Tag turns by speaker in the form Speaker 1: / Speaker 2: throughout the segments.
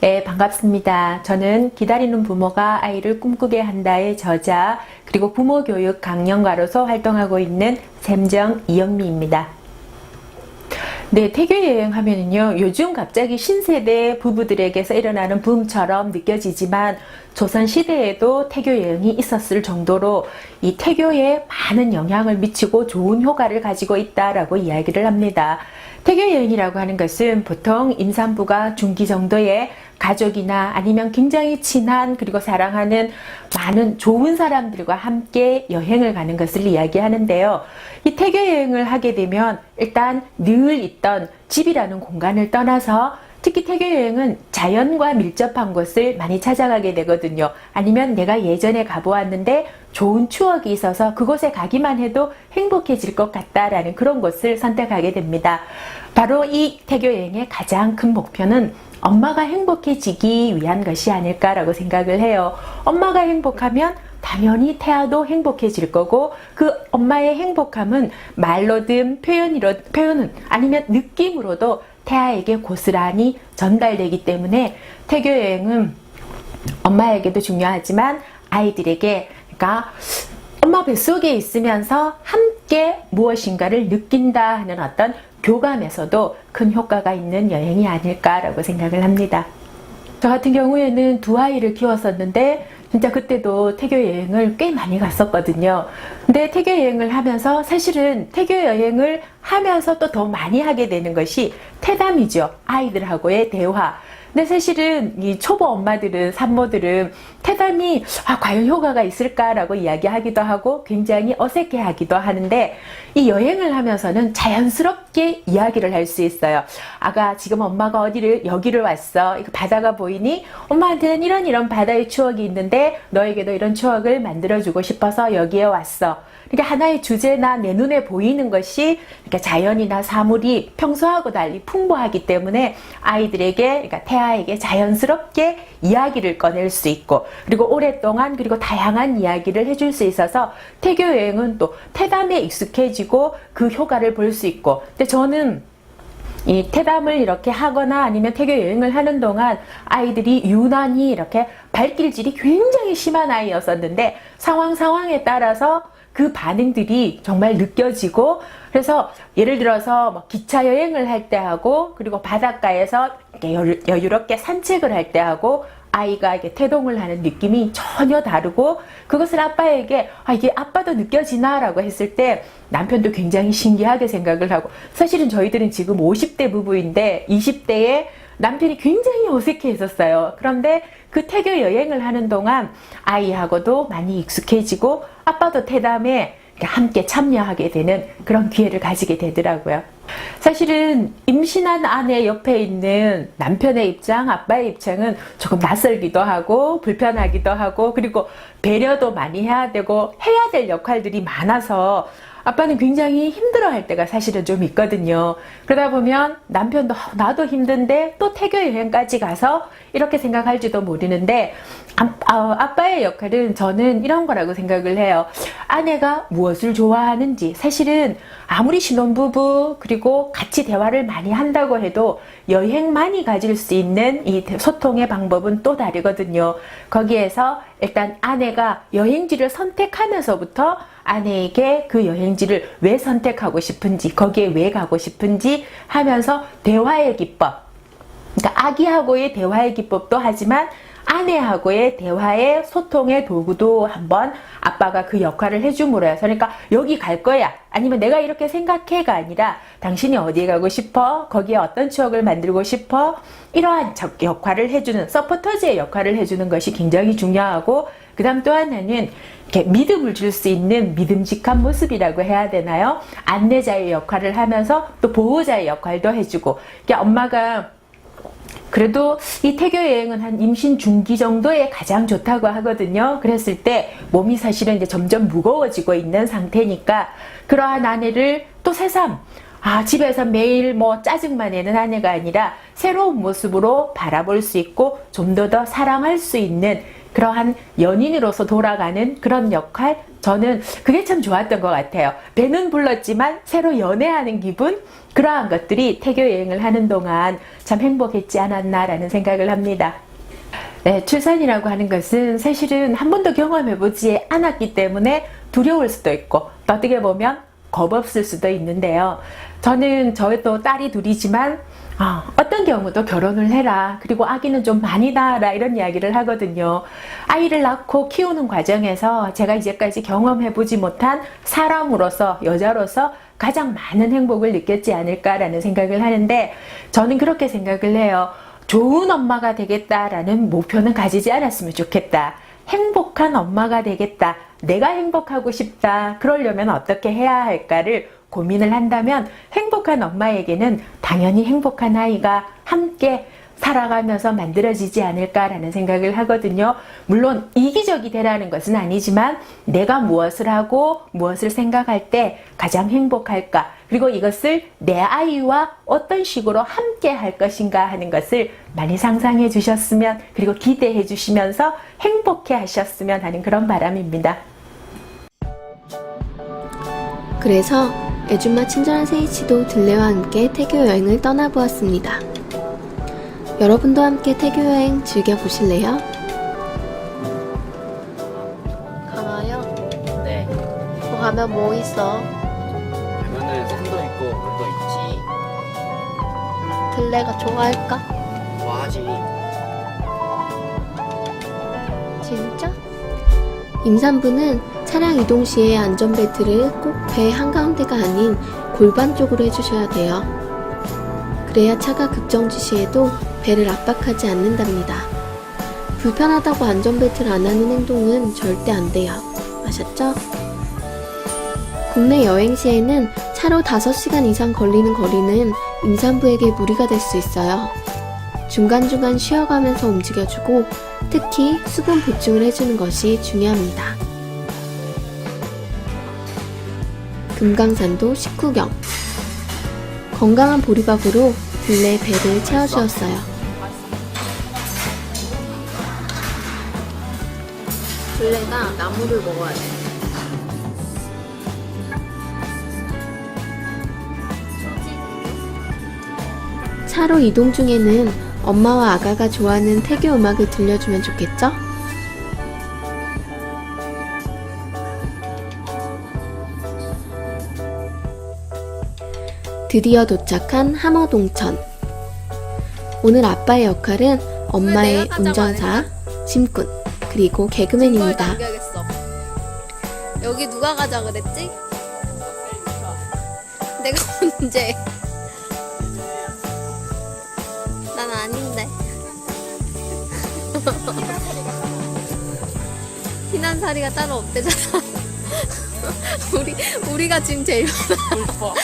Speaker 1: 네, 반갑습니다. 저는 기다리는 부모가 아이를 꿈꾸게 한다의 저자, 그리고 부모교육 강연가로서 활동하고 있는 샘정 이영미입니다. 네, 태교여행 하면은요, 요즘 갑자기 신세대 부부들에게서 일어나는 붐처럼 느껴지지만 조선시대에도 태교여행이 있었을 정도로 이 태교에 많은 영향을 미치고 좋은 효과를 가지고 있다라고 이야기를 합니다. 태교여행이라고 하는 것은 보통 임산부가 중기 정도의 가족이나 아니면 굉장히 친한 그리고 사랑하는 많은 좋은 사람들과 함께 여행을 가는 것을 이야기하는데요. 이 태교여행을 하게 되면 일단 늘 있던 집이라는 공간을 떠나서 특히 태교여행은 자연과 밀접한 곳을 많이 찾아가게 되거든요. 아니면 내가 예전에 가보았는데 좋은 추억이 있어서 그곳에 가기만 해도 행복해질 것 같다라는 그런 곳을 선택하게 됩니다. 바로 이 태교여행의 가장 큰 목표는 엄마가 행복해지기 위한 것이 아닐까라고 생각을 해요. 엄마가 행복하면 당연히 태아도 행복해질 거고, 그 엄마의 행복함은 말로든 표현은 아니면 느낌으로도 태아에게 고스란히 전달되기 때문에 태교여행은 엄마에게도 중요하지만 아이들에게, 그러니까 엄마 뱃속에 있으면서 함께 무엇인가를 느낀다 하는 어떤 교감에서도 큰 효과가 있는 여행이 아닐까라고 생각을 합니다. 저 같은 경우에는 두 아이를 키웠었는데 진짜 그때도 태교여행을 꽤 많이 갔었거든요. 근데 태교여행을 하면서 사실은 태교여행을 하면서 또 더 많이 하게 되는 것이 태담이죠. 아이들하고의 대화. 근데 사실은 이 초보 엄마들은, 산모들은 태담이 과연 효과가 있을까라고 이야기하기도 하고 굉장히 어색해 하기도 하는데, 이 여행을 하면서는 자연스럽게 이야기를 할 수 있어요. 아가, 지금 엄마가 여기를 왔어. 이거 바다가 보이니? 엄마한테는 이런 바다의 추억이 있는데 너에게도 이런 추억을 만들어주고 싶어서 여기에 왔어. 그러니까 하나의 주제나 내 눈에 보이는 것이, 그러니까 자연이나 사물이 평소하고 달리 풍부하기 때문에 아이들에게, 그러니까 태아에게 자연스럽게 이야기를 꺼낼 수 있고, 그리고 오랫동안 그리고 다양한 이야기를 해줄 수 있어서 태교여행은 또 태담에 익숙해지고 그 효과를 볼 수 있고. 근데 저는 이 태담을 이렇게 하거나 아니면 태교여행을 하는 동안 아이들이 유난히 이렇게 발길질이 굉장히 심한 아이였었는데 상황에 따라서 그 반응들이 정말 느껴지고, 그래서 예를 들어서 뭐 기차 여행을 할 때 하고, 그리고 바닷가에서 이렇게 여유롭게 산책을 할 때 하고, 아이가 이렇게 태동을 하는 느낌이 전혀 다르고, 그것을 아빠에게 이게 아빠도 느껴지나? 라고 했을 때 남편도 굉장히 신기하게 생각을 하고, 사실은 저희들은 지금 50대 부부인데 20대에 남편이 굉장히 어색해 했었어요. 그런데 그 태교 여행을 하는 동안 아이하고도 많이 익숙해지고 아빠도 태담에 함께 참여하게 되는 그런 기회를 가지게 되더라고요. 사실은 임신한 아내 옆에 있는 남편의 입장, 아빠의 입장은 조금 낯설기도 하고 불편하기도 하고, 그리고 배려도 많이 해야 되고 해야 될 역할들이 많아서 아빠는 굉장히 힘들어할 때가 사실은 좀 있거든요. 그러다 보면 남편도 나도 힘든데 또 태교 여행까지 가서 이렇게 생각할지도 모르는데, 아빠의 역할은 저는 이런 거라고 생각을 해요. 아내가 무엇을 좋아하는지, 사실은 아무리 신혼부부 그리고 같이 대화를 많이 한다고 해도 여행만이 가질 수 있는 이 소통의 방법은 또 다르거든요. 거기에서 일단 아내가 여행지를 선택하면서부터 아내에게 그 여행지를 왜 선택하고 싶은지, 거기에 왜 가고 싶은지 하면서 대화의 기법, 그러니까 아기하고의 대화의 기법도 하지만 아내하고의 대화의 소통의 도구도 한번 아빠가 그 역할을 해줌으로 해서, 그러니까 여기 갈 거야, 아니면 내가 이렇게 생각해가 아니라 당신이 어디에 가고 싶어? 거기에 어떤 추억을 만들고 싶어? 이러한 역할을 해주는, 서포터즈의 역할을 해주는 것이 굉장히 중요하고, 그 다음 또 하나는 이렇게 믿음을 줄 수 있는 믿음직한 모습이라고 해야 되나요? 안내자의 역할을 하면서 또 보호자의 역할도 해주고, 그러니까 엄마가 그래도 이 태교 여행은 한 임신 중기 정도에 가장 좋다고 하거든요. 그랬을 때 몸이 사실은 이제 점점 무거워지고 있는 상태니까 그러한 아내를 또 새삼, 집에서 매일 뭐 짜증만 내는 아내가 아니라 새로운 모습으로 바라볼 수 있고 좀 더 사랑할 수 있는 그러한 연인으로서 돌아가는 그런 역할, 저는 그게 참 좋았던 것 같아요. 배는 불렀지만 새로 연애하는 기분? 그러한 것들이 태교 여행을 하는 동안 참 행복했지 않았나라는 생각을 합니다. 네, 출산이라고 하는 것은 사실은 한 번도 경험해보지 않았기 때문에 두려울 수도 있고 또 어떻게 보면 겁없을 수도 있는데요. 저는 저도 딸이 둘이지만 어떤 경우도 결혼을 해라. 그리고 아기는 좀 많이 낳아라. 이런 이야기를 하거든요. 아이를 낳고 키우는 과정에서 제가 이제까지 경험해보지 못한 사람으로서, 여자로서 가장 많은 행복을 느꼈지 않을까라는 생각을 하는데 저는 그렇게 생각을 해요. 좋은 엄마가 되겠다라는 목표는 가지지 않았으면 좋겠다. 행복한 엄마가 되겠다. 내가 행복하고 싶다. 그러려면 어떻게 해야 할까를 고민을 한다면 행복한 엄마에게는 당연히 행복한 아이가 함께 살아가면서 만들어지지 않을까라는 생각을 하거든요. 물론 이기적이 되라는 것은 아니지만 내가 무엇을 하고 무엇을 생각할 때 가장 행복할까, 그리고 이것을 내 아이와 어떤 식으로 함께 할 것인가 하는 것을 많이 상상해 주셨으면, 그리고 기대해 주시면서 행복해 하셨으면 하는 그런 바람입니다.
Speaker 2: 그래서 애줌마 친절한 세이씨도 들레와 함께 태교 여행을 떠나보았습니다. 여러분도 함께 태교 여행 즐겨보실래요?
Speaker 3: 강아요?
Speaker 4: 네.
Speaker 3: 거 가면 뭐 있어?
Speaker 4: 가면은 산도 있고 물도 있지.
Speaker 3: 들레가 좋아할까?
Speaker 4: 좋아하지.
Speaker 3: 진짜?
Speaker 2: 임산부는 차량 이동 시에 안전벨트를 꼭 배 한가운데가 아닌 골반 쪽으로 해주셔야 돼요. 그래야 차가 급정지 시에도 배를 압박하지 않는답니다. 불편하다고 안전벨트를 안 하는 행동은 절대 안 돼요. 아셨죠? 국내 여행 시에는 차로 5시간 이상 걸리는 거리는 임산부에게 무리가 될 수 있어요. 중간중간 쉬어가면서 움직여주고 특히 수분 보충을 해주는 것이 중요합니다. 금강산도 식후경. 건강한 보리밥으로 들레 배를 채워주었어요.
Speaker 3: 들레가 나무를 먹어야 돼.
Speaker 2: 차로 이동 중에는 엄마와 아가가 좋아하는 태교 음악을 들려주면 좋겠죠? 드디어 도착한 함어동천. 오늘 아빠의 역할은 엄마의 운전사, 짐꾼, 그리고 개그맨입니다.
Speaker 3: 남겨야겠어. 여기 누가 가자 그랬지? 내가 언제? 난 아닌데. 희난사리가 따로 없대잖아. 우리가 지금 제일 많아.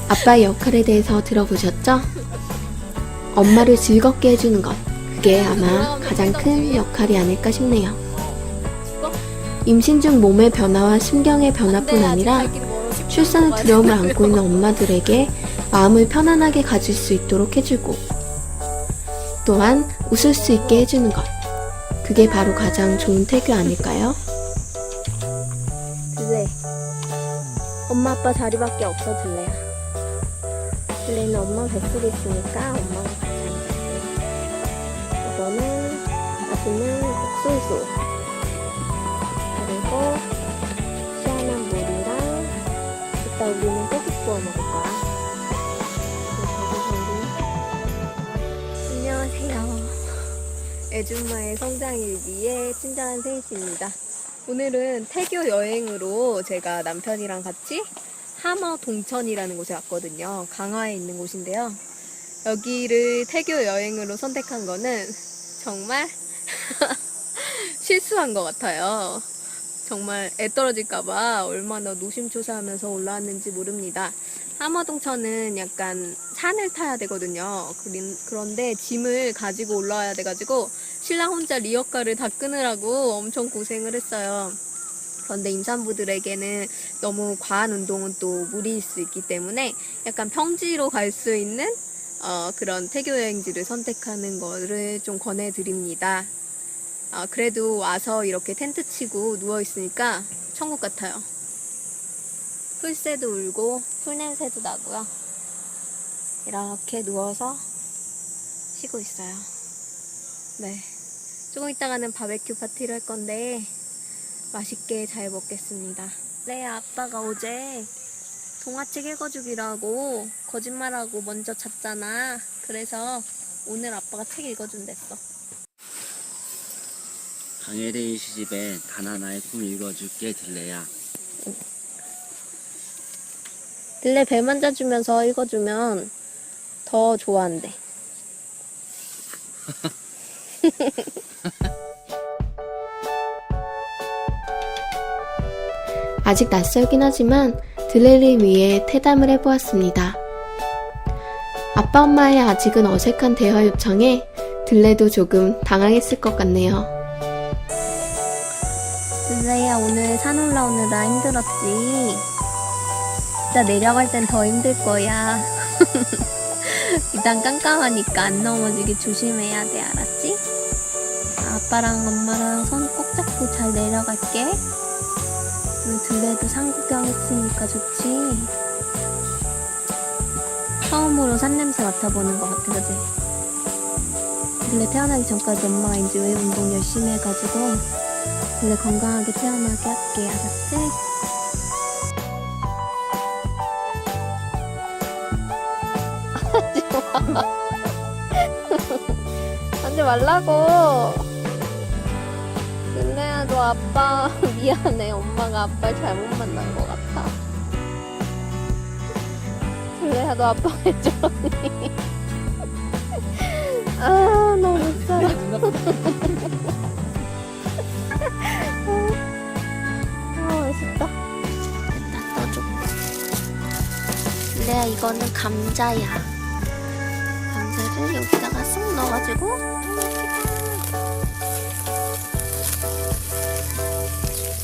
Speaker 2: 아빠의 역할에 대해서 들어보셨죠? 엄마를 즐겁게 해주는 것. 그게 아마 가장 큰 역할이 아닐까 싶네요. 임신 중 몸의 변화와 심경의 변화뿐 아니라 출산의 두려움을 안고 있는 엄마들에게 마음을 편안하게 가질 수 있도록 해주고 또한 웃을 수 있게 해주는 것. 그게 바로 가장 좋은 태교 아닐까요?
Speaker 3: 들레. 엄마 아빠 자리밖에 없어 들레야. 들레는 엄마 뱃속에 있으니까 엄마가 같이 앉아있어요. 이거는 맛있는 옥수수. 그리고 시원한 물이랑 이따 우리는 고기 구워 먹을 거야. 안녕하세요. 애줌마의 성장일기의 친절한 세이씨입니다. 오늘은 태교 여행으로 제가 남편이랑 같이 함어동천이라는 곳에 왔거든요. 강화에 있는 곳인데요. 여기를 태교 여행으로 선택한 거는 정말 실수한 것 같아요. 정말 애 떨어질까봐 얼마나 노심초사하면서 올라왔는지 모릅니다. 함어동천은 약간 산을 타야 되거든요. 그런데 짐을 가지고 올라와야 돼가지고 신랑 혼자 리어카를 다 끄느라고 엄청 고생을 했어요. 그런데 임산부들에게는 너무 과한 운동은 또 무리일 수 있기 때문에 약간 평지로 갈 수 있는 그런 태교 여행지를 선택하는 거를 좀 권해드립니다. 그래도 와서 이렇게 텐트 치고 누워있으니까 천국 같아요. 풀새도 울고 풀냄새도 나고요. 이렇게 누워서 쉬고 있어요. 네. 조금 있다가는 바베큐 파티를 할 건데 맛있게 잘 먹겠습니다. 네, 아빠가 어제 동화책 읽어주기라고 거짓말하고 먼저 잤잖아. 그래서 오늘 아빠가 책 읽어준댔어.
Speaker 4: 강혜대의 시집에 단 하나의 꿈 읽어줄게 들레야.
Speaker 3: 들레 배 만져주면서 읽어주면 더 좋아한대.
Speaker 2: 아직 낯설긴 하지만 들레를 위해 태담을 해보았습니다. 아빠 엄마의 아직은 어색한 대화 요청에 들레도 조금 당황했을 것 같네요.
Speaker 3: 들레야, 오늘 산 올라오느라 힘들었지? 이따 내려갈 땐 더 힘들 거야. 일단 깜깜하니까 안 넘어지게 조심해야 돼, 알았지? 아빠랑 엄마랑 손 꼭 잡고 잘 내려갈게. 오늘 들레도 산 구경했으니까 좋지? 처음으로 산 냄새 맡아보는 것 같아, 그지? 들레 태어나기 전까지 엄마가 이제 왜 운동 열심히 해가지고 들레 건강하게 태어나게 할게, 알았지? 하지 말라고. 들레야, 너 아빠 미안해. 엄마가 아빠를 잘못 만난 것 같아. 들레야, 너 아빠 왜 저러니? 아, 너무 못 살아. 맛있다. 됐다, 떠줘. 들레야, 이거는 감자야. 감자를 여기다가 쓱 넣어가지고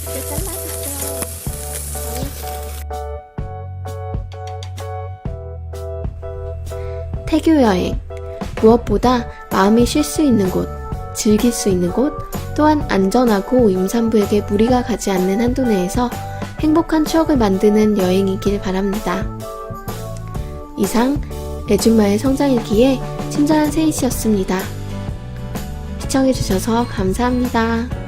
Speaker 3: 이렇게 잘라줄게요.
Speaker 2: 태교 여행. 무엇보다 마음이 쉴 수 있는 곳, 즐길 수 있는 곳, 또한 안전하고 임산부에게 무리가 가지 않는 한도 내에서 행복한 추억을 만드는 여행이길 바랍니다. 이상 애줌마의 성장일기에 친절한 세이씨였습니다. 시청해주셔서 감사합니다.